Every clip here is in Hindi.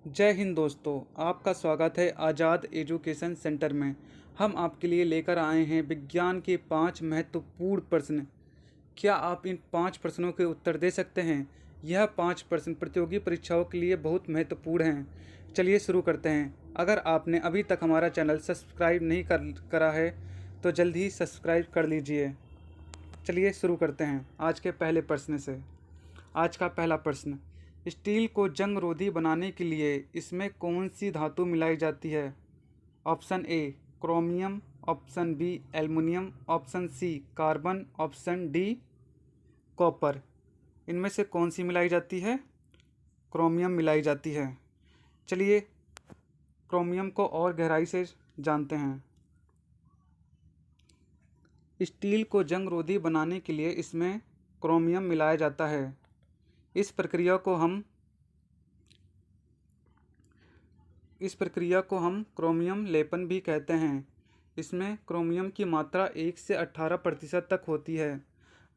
जय हिंद दोस्तों, आपका स्वागत है आज़ाद एजुकेशन सेंटर में। हम आपके लिए लेकर आए हैं विज्ञान के 5 महत्वपूर्ण प्रश्न। क्या आप इन 5 प्रश्नों के उत्तर दे सकते हैं? यह 5 प्रश्न प्रतियोगी परीक्षाओं के लिए बहुत महत्वपूर्ण हैं। चलिए शुरू करते हैं। अगर आपने अभी तक हमारा चैनल सब्सक्राइब नहीं करा है तो जल्द ही सब्सक्राइब कर लीजिए। चलिए शुरू करते हैं आज के पहले प्रश्न से। आज का पहला प्रश्न, स्टील को जंग रोधी बनाने के लिए इसमें कौन सी धातु मिलाई जाती है? Option A chromium, option B aluminium, option C carbon, option D copper. इनमें से कौन सी मिलाई जाती है? क्रोमियम मिलाई जाती है। चलिए क्रोमियम को और गहराई से जानते हैं। स्टील को जंग रोधी बनाने के लिए इसमें क्रोमियम मिलाया जाता है। इस प्रक्रिया को हम क्रोमियम लेपन भी कहते हैं। इसमें क्रोमियम की मात्रा 1 से 18% तक होती है।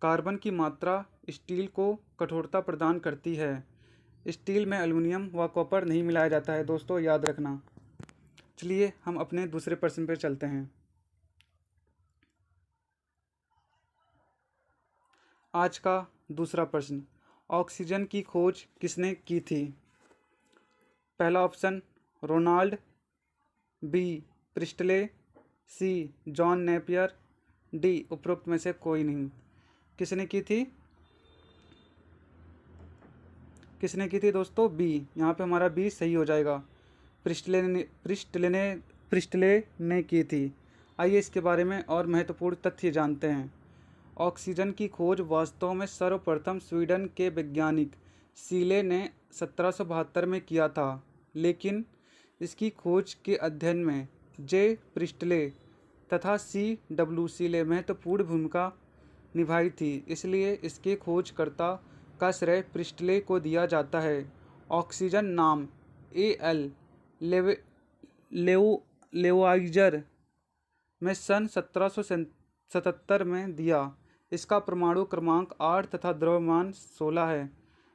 कार्बन की मात्रा स्टील को कठोरता प्रदान करती है। स्टील में एल्युमिनियम व कॉपर नहीं मिलाया जाता है दोस्तों, याद रखना। चलिए हम अपने दूसरे प्रश्न पर चलते हैं। आज का दूसरा प्रश्न, ऑक्सीजन की खोज किसने की थी? पहला ऑप्शन रोनाल्ड, बी प्रिस्टले, सी जॉन नेपियर, डी उपरोक्त में से कोई नहीं। किसने की थी दोस्तों? बी। यहाँ पे हमारा बी सही हो जाएगा। प्रिस्टले ने की थी। आइए इसके बारे में और महत्वपूर्ण तथ्य जानते हैं। ऑक्सीजन की खोज वास्तव में सर्वप्रथम स्वीडन के वैज्ञानिक सीले ने 1772 में किया था, लेकिन इसकी खोज के अध्ययन में जे प्रिस्टले तथा सी डब्ल्यू सीले महत्वपूर्ण भूमिका निभाई थी, इसलिए इसके खोजकर्ता का श्रेय प्रिस्टले को दिया जाता है। ऑक्सीजन नाम एल लेओइजर में सन 1777 में दिया। इसका परमाणु क्रमांक 8 तथा द्रव्यमान 16 है।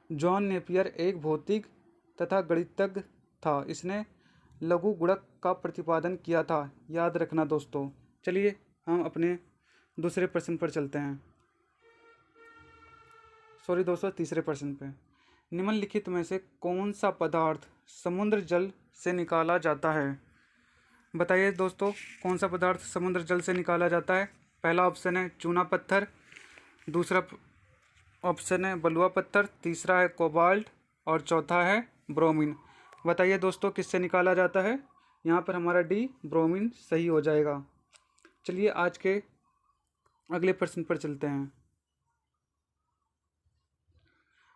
जॉन नेपियर एक भौतिक तथा गणितज्ञ था। इसने लघु गुणक का प्रतिपादन किया था, याद रखना दोस्तों। चलिए हम अपने दूसरे प्रश्न पर चलते हैं। सॉरी दोस्तों, तीसरे प्रश्न पे। निम्नलिखित में से कौन सा पदार्थ समुद्र जल से निकाला जाता है? बताइए दोस्तों, कौन सा पदार्थ समुद्र जल से निकाला जाता है? पहला ऑप्शन है चूना पत्थर, दूसरा ऑप्शन है बलुआ पत्थर, तीसरा है कोबाल्ट और चौथा है ब्रोमीन। बताइए दोस्तों, किससे निकाला जाता है? यहाँ पर हमारा डी ब्रोमीन सही हो जाएगा। चलिए आज के अगले प्रश्न पर चलते हैं।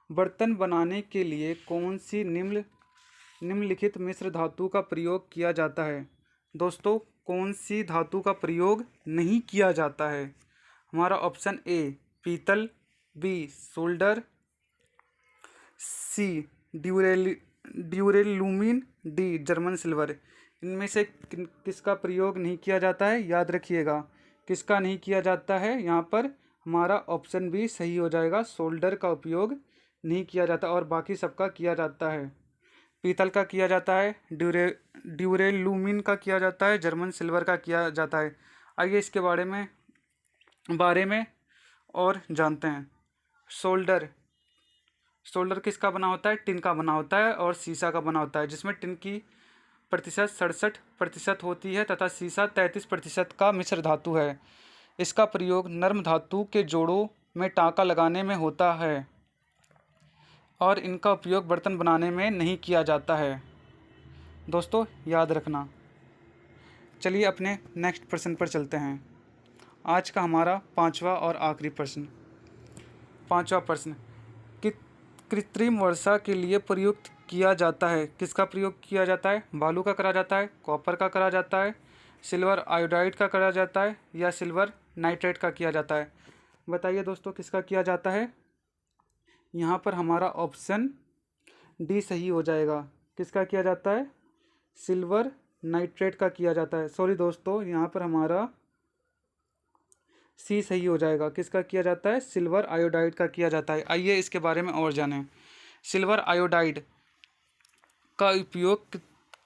बर्तन बनाने के लिए कौन सी निम्नलिखित मिश्र धातु का प्रयोग किया जाता है? दोस्तों, कौन सी धातु का प्रयोग नहीं किया जाता है? हमारा ऑप्शन ए पीतल, बी सोल्डर, सी ड्यूरेलुमिन, डी जर्मन सिल्वर। इनमें से किसका प्रयोग नहीं किया जाता है? याद रखिएगा, किसका नहीं किया जाता है। यहाँ पर हमारा ऑप्शन बी सही हो जाएगा। सोल्डर का उपयोग नहीं किया जाता और बाकी सबका किया जाता है। पीतल का किया जाता है, ड्यूरेलुमिन का किया जाता है, जर्मन सिल्वर का किया जाता है। आइए इसके बारे में और जानते हैं। सोल्डर किसका बना होता है? टिन का बना होता है और सीसा का बना होता है, जिसमें टिन की प्रतिशत 67% होती है तथा सीसा 33% का मिश्र धातु है। इसका प्रयोग नर्म धातु के जोड़ों में टाँका लगाने में होता है और इनका उपयोग बर्तन बनाने में नहीं किया जाता है दोस्तों, याद रखना। चलिए अपने नेक्स्ट प्रश्न पर चलते हैं। आज का हमारा पांचवा और आखिरी प्रश्न। पांचवा प्रश्न, कृत्रिम वर्षा के लिए प्रयुक्त किया जाता है। किसका प्रयोग किया जाता है? बालू का करा जाता है, कॉपर का करा जाता है, सिल्वर आयोडाइड का करा जाता है या सिल्वर नाइट्रेट का किया जाता है? बताइए दोस्तों, किसका किया जाता है? यहाँ पर हमारा ऑप्शन डी सही हो जाएगा। किसका किया जाता है? सिल्वर नाइट्रेट का किया जाता है। सॉरी दोस्तों, यहाँ पर हमारा सी सही हो जाएगा। किसका किया जाता है? सिल्वर आयोडाइड का किया जाता है। आइए इसके बारे में और जानें। सिल्वर आयोडाइड का उपयोग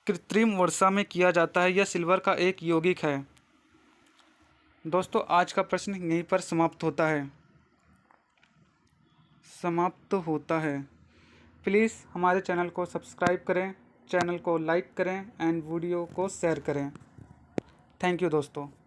कृत्रिम वर्षा में किया जाता है? यह सिल्वर का एक यौगिक है। दोस्तों आज का प्रश्न यहीं पर समाप्त होता है। प्लीज़ हमारे चैनल को सब्सक्राइब करें, चैनल को लाइक करें एंड वीडियो को शेयर करें। थैंक यू दोस्तों।